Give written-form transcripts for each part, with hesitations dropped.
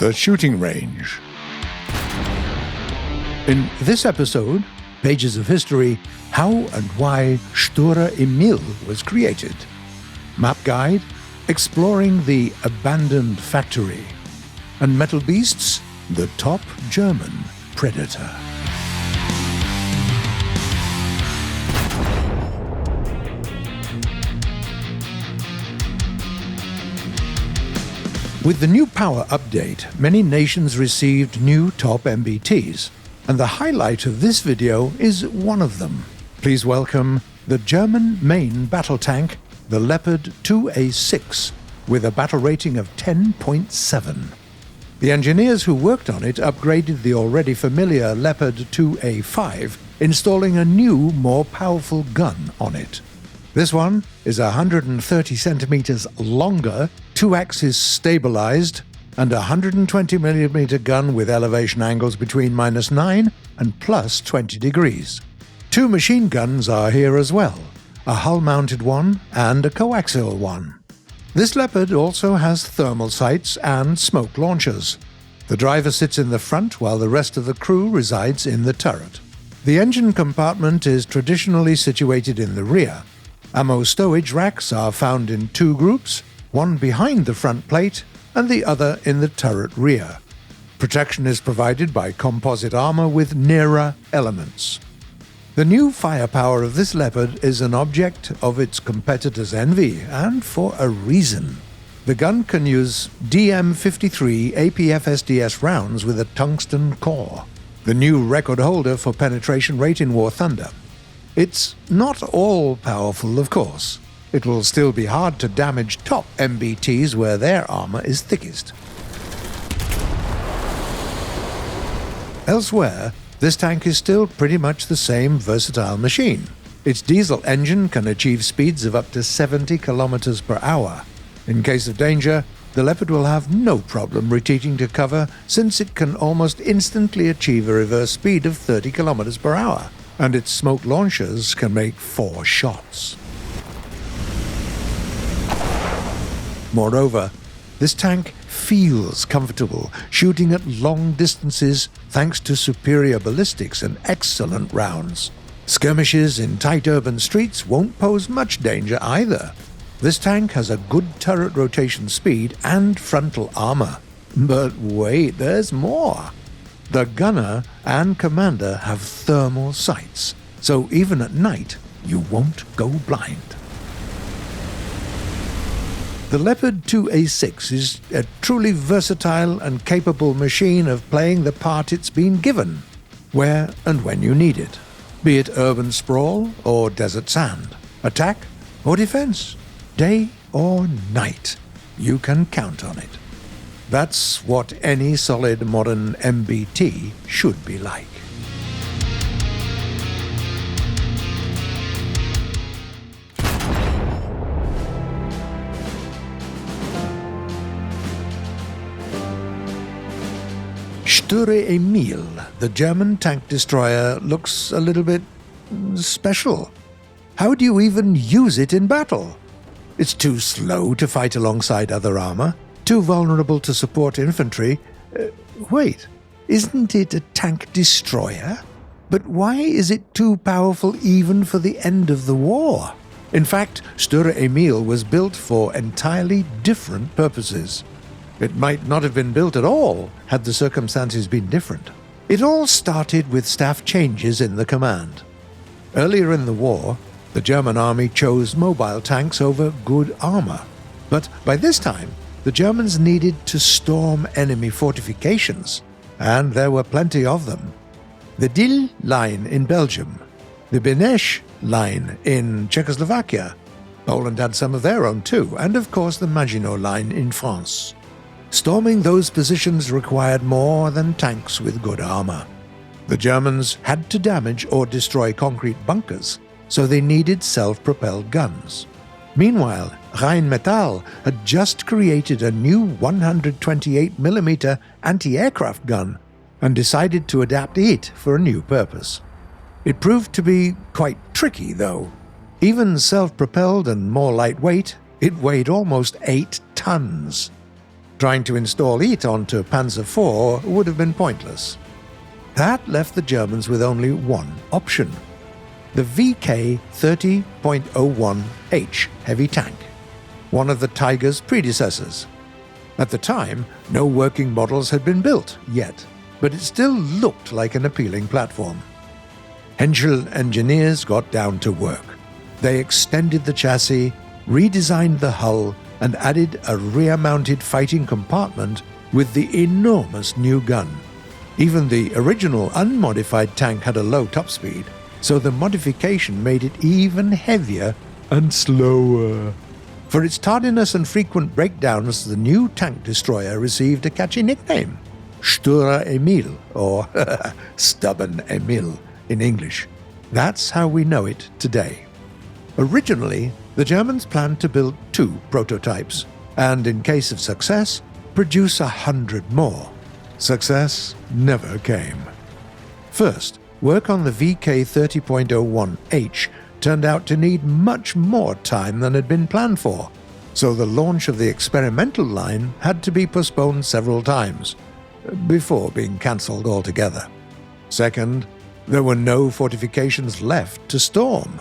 The shooting range. In this episode, Pages of History, how and why Sturer Emil was created. Map guide, exploring the abandoned factory. And Metal Beasts, the top German predator. With the new power update, many nations received new top MBTs, and the highlight of this video is one of them. Please welcome the German main battle tank, the Leopard 2A6, with a battle rating of 10.7. The engineers who worked on it upgraded the already familiar Leopard 2A5, installing a new, more powerful gun on it. This one is 130 centimeters longer, 2 axes stabilized, and a 120mm gun with elevation angles between -9 and +20 degrees. 2 machine guns are here as well, a hull-mounted one and a coaxial one. This Leopard also has thermal sights and smoke launchers. The driver sits in the front while the rest of the crew resides in the turret. The engine compartment is traditionally situated in the rear. Ammo stowage racks are found in 2 groups, one behind the front plate and the other in the turret rear. Protection is provided by composite armor with nearer elements. The new firepower of this Leopard is an object of its competitors' envy, and for a reason. The gun can use DM-53 APF-SDS rounds with a tungsten core, the new record holder for penetration rate in War Thunder. It's not all powerful, of course. It will still be hard to damage top MBTs where their armor is thickest. Elsewhere, this tank is still pretty much the same versatile machine. Its diesel engine can achieve speeds of up to 70 kilometers per hour. In case of danger, the Leopard will have no problem retreating to cover, since it can almost instantly achieve a reverse speed of 30 kilometers per hour. And its smoke launchers can make 4 shots. Moreover, this tank feels comfortable, shooting at long distances thanks to superior ballistics and excellent rounds. Skirmishes in tight urban streets won't pose much danger either. This tank has a good turret rotation speed and frontal armor. But wait, there's more! The gunner and commander have thermal sights, so even at night, you won't go blind. The Leopard 2A6 is a truly versatile and capable machine of playing the part it's been given, where and when you need it, be it urban sprawl or desert sand, attack or defense, day or night, you can count on it. That's what any solid modern MBT should be like. Sturer Emil, the German tank destroyer, looks a little bit special. How do you even use it in battle? It's too slow to fight alongside other armor, too vulnerable to support infantry. Wait, isn't it a tank destroyer? But why is it too powerful even for the end of the war? In fact, Sturer Emil was built for entirely different purposes. It might not have been built at all had the circumstances been different. It all started with staff changes in the command. Earlier in the war, the German army chose mobile tanks over good armor. But by this time, the Germans needed to storm enemy fortifications, and there were plenty of them. The Dille line in Belgium, the Beneš line in Czechoslovakia, Poland had some of their own too, and of course the Maginot line in France. Storming those positions required more than tanks with good armor. The Germans had to damage or destroy concrete bunkers, so they needed self-propelled guns. Meanwhile, Rheinmetall had just created a new 128mm anti-aircraft gun and decided to adapt it for a new purpose. It proved to be quite tricky, though. Even self-propelled and more lightweight, it weighed almost 8 tons. Trying to install it onto Panzer IV would have been pointless. That left the Germans with only one option: the VK 30.01H heavy tank, one of the Tiger's predecessors. At the time, no working models had been built yet, but it still looked like an appealing platform. Henschel engineers got down to work. They extended the chassis, redesigned the hull, and added a rear-mounted fighting compartment with the enormous new gun. Even the original unmodified tank had a low top speed, so the modification made it even heavier and slower. For its tardiness and frequent breakdowns, the new tank destroyer received a catchy nickname: Sturer Emil, or Stubborn Emil in English. That's how we know it today. Originally, the Germans planned to build 2 prototypes, and in case of success, produce 100 more. Success never came. First, work on the VK 30.01H turned out to need much more time than had been planned for, so the launch of the experimental line had to be postponed several times, before being cancelled altogether. Second, there were no fortifications left to storm.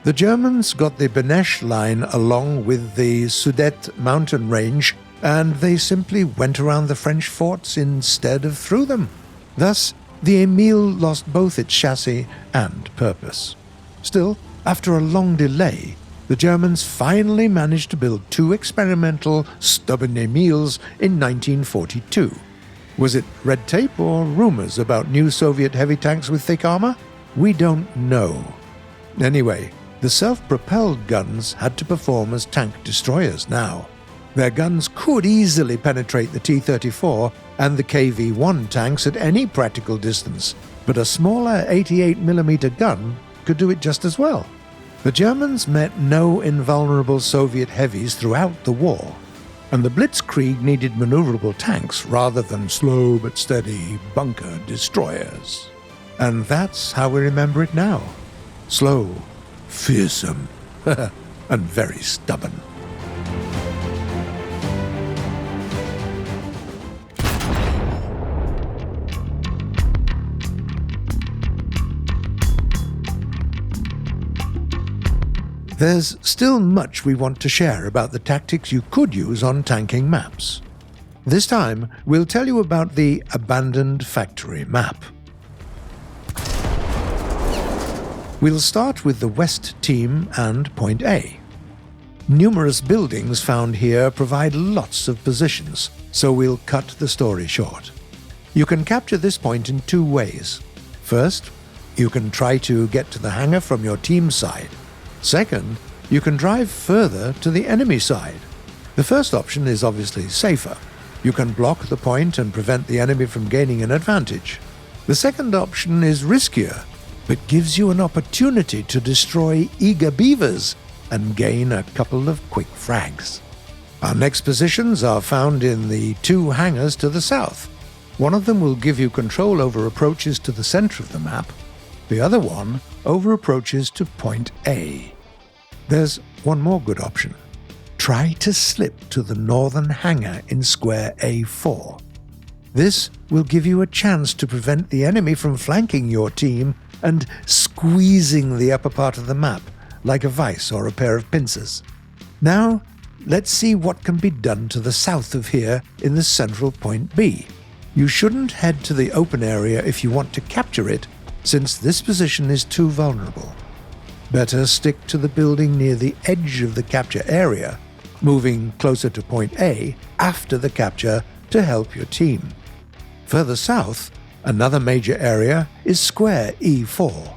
The Germans got the Benesch line along with the Sudete mountain range, and they simply went around the French forts instead of through them. Thus, the Emil lost both its chassis and purpose. Still, after a long delay, the Germans finally managed to build 2 experimental Stubborn Emils in 1942. Was it red tape or rumors about new Soviet heavy tanks with thick armor? We don't know. Anyway, the self-propelled guns had to perform as tank destroyers now. Their guns could easily penetrate the T-34 and the KV-1 tanks at any practical distance, but a smaller 88mm gun could do it just as well. The Germans met no invulnerable Soviet heavies throughout the war, and the Blitzkrieg needed maneuverable tanks rather than slow but steady bunker destroyers. And that's how we remember it now. Slow, fearsome, and very stubborn. There's still much we want to share about the tactics you could use on tanking maps. This time, we'll tell you about the Abandoned Factory map. We'll start with the West Team and Point A. Numerous buildings found here provide lots of positions, so we'll cut the story short. You can capture this point in 2 ways. First, you can try to get to the hangar from your team's side. Second, you can drive further to the enemy side. The first option is obviously safer. You can block the point and prevent the enemy from gaining an advantage. The second option is riskier, but gives you an opportunity to destroy eager beavers and gain a couple of quick frags. Our next positions are found in the 2 hangars to the south. One of them will give you control over approaches to the center of the map, the other one over approaches to Point A. There's one more good option. Try to slip to the northern hangar in Square A4. This will give you a chance to prevent the enemy from flanking your team and squeezing the upper part of the map like a vice or a pair of pincers. Now, let's see what can be done to the south of here in the central Point B. You shouldn't head to the open area if you want to capture it, since this position is too vulnerable. Better stick to the building near the edge of the capture area, moving closer to Point A after the capture to help your team. Further south, another major area is Square E4.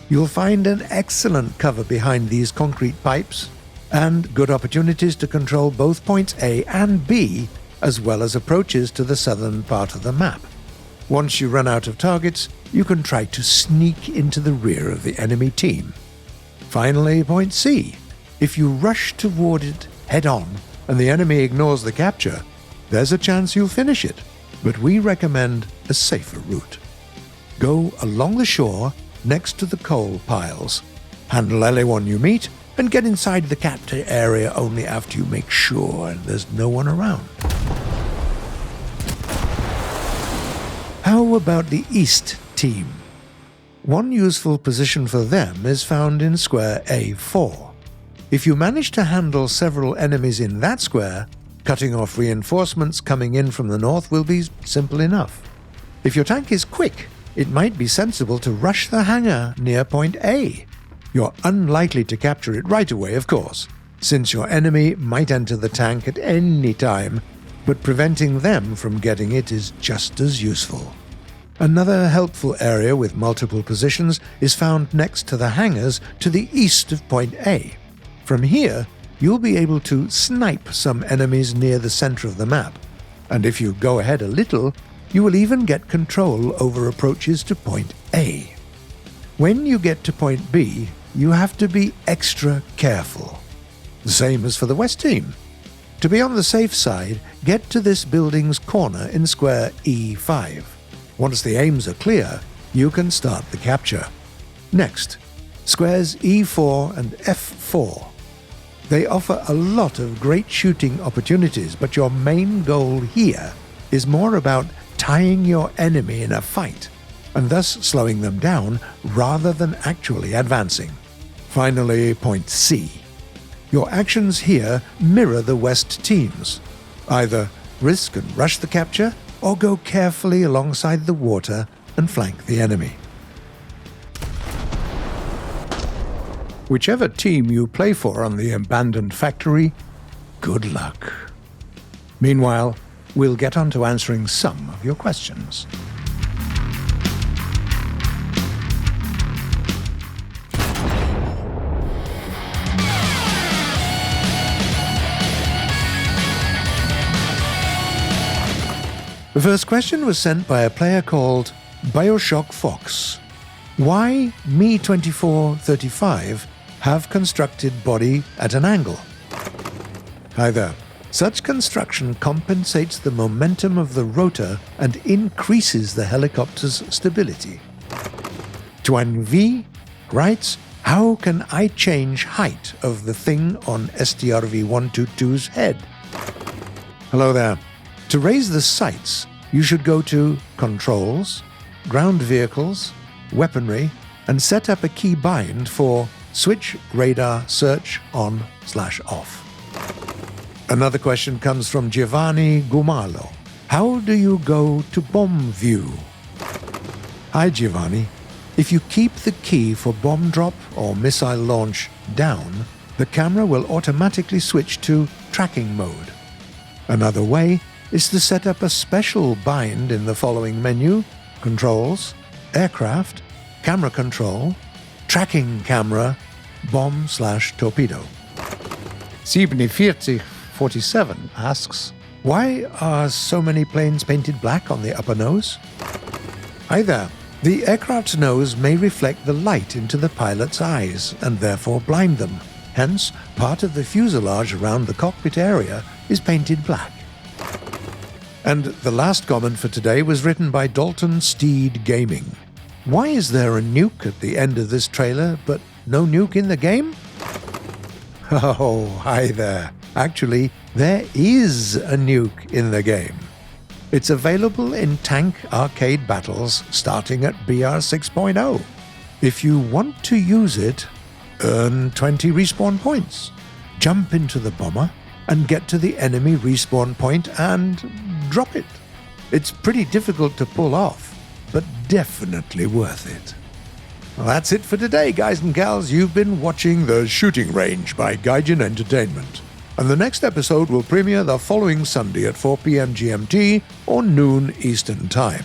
You'll find an excellent cover behind these concrete pipes, and good opportunities to control both Points A and B, as well as approaches to the southern part of the map. Once you run out of targets, you can try to sneak into the rear of the enemy team. Finally, Point C. If you rush toward it head-on and the enemy ignores the capture, there's a chance you'll finish it, but we recommend a safer route. Go along the shore next to the coal piles, handle anyone you meet, and get inside the capture area only after you make sure there's no one around. about the East team? One useful position for them is found in square A4. If you manage to handle several enemies in that square, cutting off reinforcements coming in from the north will be simple enough. If your tank is quick, it might be sensible to rush the hangar near point A. You're unlikely to capture it right away, of course, since your enemy might enter the tank at any time, but preventing them from getting it is just as useful. Another helpful area with multiple positions is found next to the hangars to the east of point A. From here, you'll be able to snipe some enemies near the center of the map, and if you go ahead a little, you will even get control over approaches to point A. When you get to point B, you have to be extra careful. The same as for the West team. To be on the safe side, get to this building's corner in square E5. Once the aims are clear, you can start the capture. Next, squares E4 and F4. They offer a lot of great shooting opportunities, but your main goal here is more about tying your enemy in a fight, and thus slowing them down rather than actually advancing. Finally, point C. Your actions here mirror the West teams. Either risk and rush the capture, or go carefully alongside the water and flank the enemy. Whichever team you play for on the abandoned factory, good luck. Meanwhile, we'll get on to answering some of your questions. The first question was sent by a player called Bioshock Fox. Why Me-2435 have constructed body at an angle? Hi there. Such construction compensates the momentum of the rotor and increases the helicopter's stability. Tuan V writes, how can I change height of the thing on STRV-122's head? Hello there. To raise the sights, you should go to Controls, Ground Vehicles, Weaponry, and set up a key bind for Switch Radar Search On/Off. Another question comes from Giovanni Gumalo. How do you go to bomb view? Hi Giovanni. If you keep the key for bomb drop or missile launch down, the camera will automatically switch to tracking mode. Another way is to set up a special bind in the following menu: Controls, Aircraft, Camera Control, Tracking Camera, Bomb/Torpedo. 4747 asks, why are so many planes painted black on the upper nose? Hi there. The aircraft's nose may reflect the light into the pilot's eyes and therefore blind them. Hence, part of the fuselage around the cockpit area is painted black. And the last comment for today was written by Dalton Steed Gaming. Why is there a nuke at the end of this trailer, but no nuke in the game? Oh, hi there. Actually, there is a nuke in the game. It's available in tank arcade battles starting at BR 6.0. If you want to use it, earn 20 respawn points. Jump into the bomber and get to the enemy respawn point and drop it. It's pretty difficult to pull off, but definitely worth it. Well, that's it for today, guys and gals. You've been watching The Shooting Range by Gaijin Entertainment. And the next episode will premiere the following Sunday at 4 p.m. GMT or noon Eastern Time.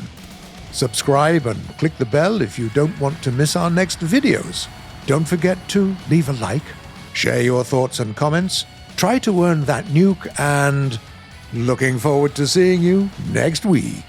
Subscribe and click the bell if you don't want to miss our next videos. Don't forget to leave a like, share your thoughts and comments, try to earn that nuke, and looking forward to seeing you next week.